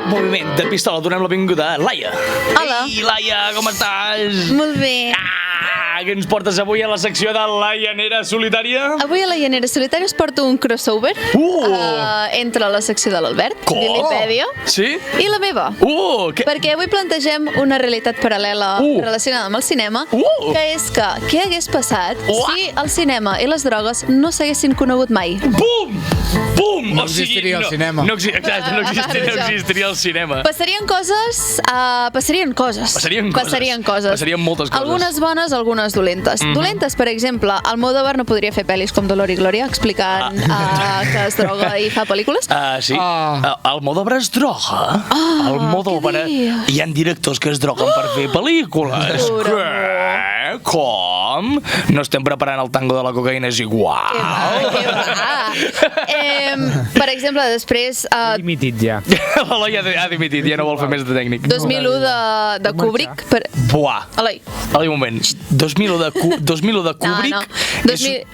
moviment de pistola, donem la benvinguda a Laia. Hola. Ei, Laia, com estàs? Molt bé. Què ens portes avui a la secció de La Llanera Solitària? Avui a la Llanera Solitària us porto un crossover entre la secció de l'Albert, Lilipèdia, Sí? i la meva. Perquè avui plantegem una realitat paral·lela relacionada amb el cinema, que és que què hagués passat si el cinema i les drogues no s'haguessin conegut mai? Bum! Bum! No existiria el cinema. Exacte, no existiria el cinema. Passarien coses. Passarien moltes coses. Algunes bones, algunes dolentes. Dolentes, per exemple, Almodóvar no podria fer pel·lis com Dolor i Glòria explicant que es droga i fa pel·lícules. Sí. Almodóvar es droga? Almodóvar... Hi ha directors que es droguen per fer pel·lícules. Què? Com? No estem preparant el tango de la cocaïna, és igual. Que va. Per exemple, després... Dimitit ja. L'Eloi ha dimitit, ja no vol fer més de tècnic. 2001 de Kubrick. Buah. Eloi. Un moment. 2001 de Kubrick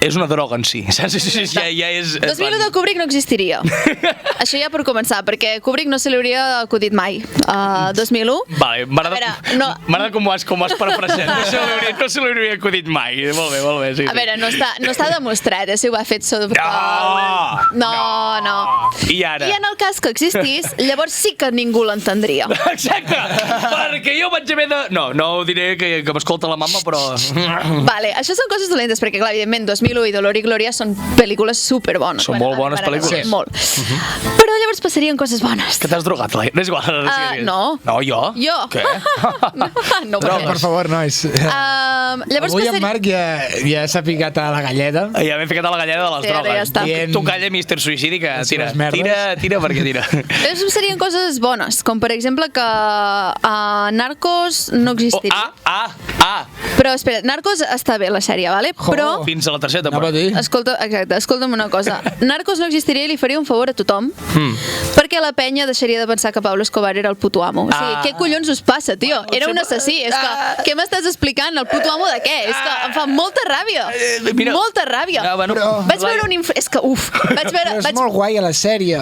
és una droga en si. Ja és... 2001 de Kubrick no existiria. Això ja per començar, perquè Kubrick no se li hauria acudit mai. 2001... Vale, m'agrada com ho has parafrasejat. No se li hauria acudit mai. Molt bé, sí. A veure, no està demostrat, si ho ha fet sobre... No. I ara? I en el cas que existís, llavors sí que ningú l'entendria. Exacte! Perquè jo vaig haver de... No ho diré, que m'escolta la mama, però... Vale, això són coses dolentes, perquè clar, evidentment 2001 i Dolor i Glòria són pel·lícules superbones. Són molt bones pel·lícules. Molt. Però llavors passarien coses bones. Que t'has drogat, Laia? No és igual. No. No, jo? Jo. Què? No, Per favor, nois. Avui en Marc ja s'ha picat a la galleda. Ja m'he ficat a la galleda de les drogues. Tu calla, Mr. Suïcidi, que tira perquè tira. Llavors serien coses bones, com per exemple que Narcos no existiria. Però espera, Narcos està bé la sèrie, vale? Però... Fins a la tercera temporada. Escolta'm una cosa. Narcos no existiria i li faria un favor a tothom, perquè la penya deixaria de pensar que Pablo Escobar era el puto amo. O sigui, què collons us passa, tio? Era un assassí. És que, què m'estàs explicant? El puto amo de què? És que em fa molta ràbia. Molta ràbia. Vaig veure un... És que, Però és molt guai a la sèrie.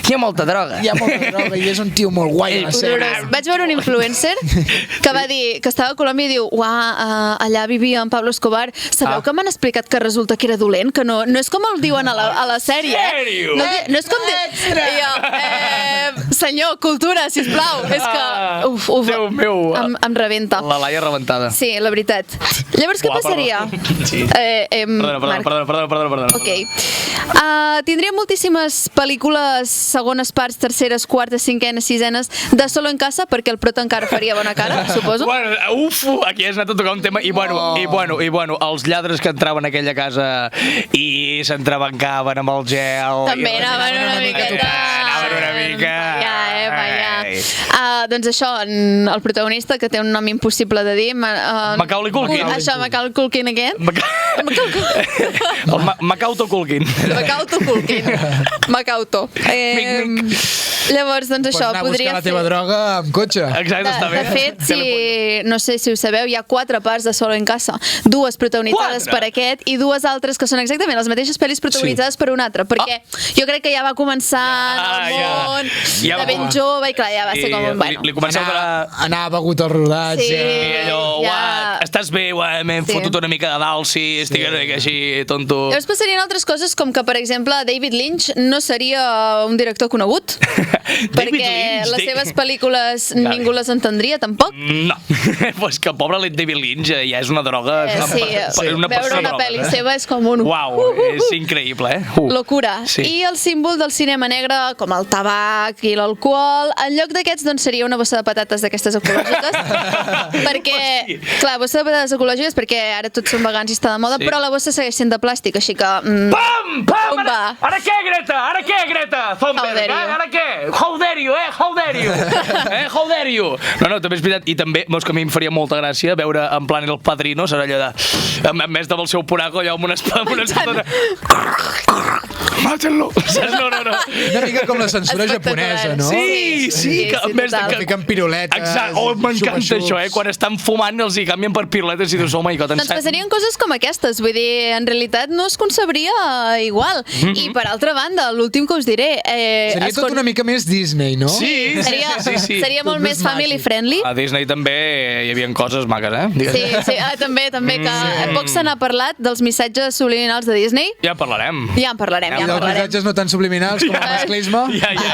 Hi ha molta droga. Hi ha molta droga i és un tio molt guai a la sèrie. Vaig veure un influencer que va dir que estava a Colòmbia i diu allà vivia en Pablo Escobar. Sabeu que m'han explicat que resulta que era dolent? Que no és com el diuen a la sèrie. No és com... Senyor, cultura, sisplau. És que... Déu meu. Em rebenta. La Laia rebentada. Sí, la veritat. Llavors, què passaria? Perdona. Ok. Tindria moltíssimes pel·lícules, segones parts, terceres, quartes, cinquenes, sisenes, de Solo en Casa, perquè el prota encara faria bona cara, suposo. Aquí has anat a tocar un tema. I bueno, els lladres que entraven a aquella casa i s'entrebancaven amb el gel... També anaven una miqueta... Doncs això, el protagonista, que té un nom impossible de dir... Macaulay Culkin. Això, Macaulay Culkin aquest. Macauto Culkin. Macauto. Llavors, doncs això, podria fer... Anar a buscar la teva droga amb cotxe. Exacte, està bé. De fet, no sé si ho sabeu, hi ha 4 parts de Solo en Casa. 2 protagonitzades per aquest i 2 altres que són exactament les mateixes pel·lis protagonitzades per un altre. Perquè jo crec que ja va començar el món de ben jove i clar, ja va ser com un... Li començava a... Anar begut al rodatge. Sí, allò, estàs bé, m'hem fotut una mica de dalt, sí, estic així, tonto. Llavors passarien altres coses, com que, per exemple, David Lynch no seria un director conegut, perquè les seves pel·lícules ningú les entendria, tampoc. No, pues que pobre David Lynch ja és una droga. Sí, veure una pel·li seva és com un... Uau, és increïble, Locura. I el símbol del cinema negre, com el tabac i l'alcohol, en lloc d'aquests, doncs seria una bossa de patates d'aquestes ecològiques, perquè, clar, bossa de patates ecològiques perquè ara tots són vegans i està de moda, però la bossa segueix sent de plàstic, així que... Pam! Ara què, Greta? Thunberg, ara què? How dare you? How dare you? No, també és veritat, i també, veus que a mi em faria molta gràcia veure en plan El Padrino, serà allò de... En més del seu poraco, allò amb una espada... Mátenlo. No. Una mica com la censura japonesa, no? Sí, que en vez de... Que fiquen piruletes. Exacte, m'encanta això, quan estan fumant els hi canvien per piruletes i dius, oh my god, doncs passarien coses com aquestes, vull dir, en realitat no es concebria igual. I per altra banda, l'últim que us diré... Seria tot una mica més Disney, no? Sí. Seria molt més family friendly. A Disney també hi havia coses maques, Sí, també, que poc se n'ha parlat dels missatges subliminals de Disney. Ja en parlarem. Ja en parlarem. I dels missatges no tan subliminals com el masclisme.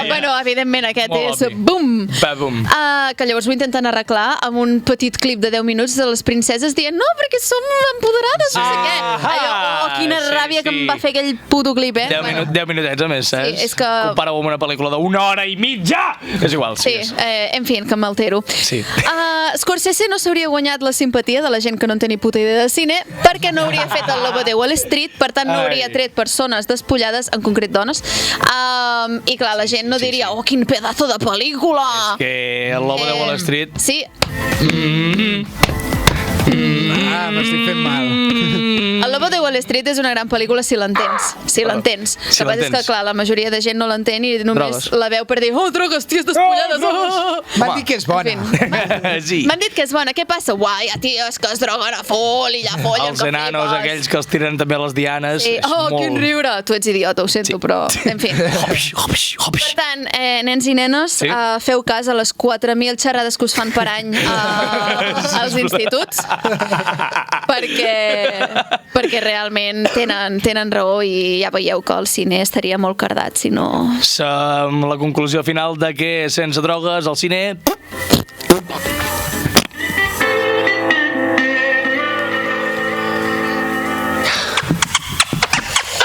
Bueno, evidentment aquest és bum! Que llavors ho intenten arreglar amb un petit clip de 10 minuts de les princeses dient no, perquè som empoderades, no sé què. Allò, quina ràbia que em va fer aquell puto clip, 10 minutets, a més, saps? És que... Compara-ho amb una pel·lícula d'una hora i mitja! És igual, sí. En fi, que m'altero. Sí. Scorsese no s'hauria guanyat la simpatia de la gent que no en té ni puta idea de cine perquè no hauria fet el Lobo de Wall Street, per tant no hauria tret persones despullades, en concret dones, i clar, la gent no diria oh, quin pedazo de pel·lícula! És que el Lobo de Wall Street... Sí. M'estic fent mal. El Lobo de Wall Street és una gran pel·lícula si l'entens. El que passa és que, clar, la majoria de gent no l'entén i només la veu per dir oh, drogues, ties despullades! M'han dit que és bona. M'han dit que és bona. Què passa? Uai, ties que es droguen a full i ja follen. Els enanos, aquells que els tiren també a les dianes. Oh, quin riure! Tu ets idiota, ho sento, però... En fi. Per tant, nens i nenes, feu cas a les 4.000 xerrades que us fan per any als instituts, perquè realment tenen raó i ja veieu que el cine estaria molt cardat si no... La conclusió final de que sense drogues el cine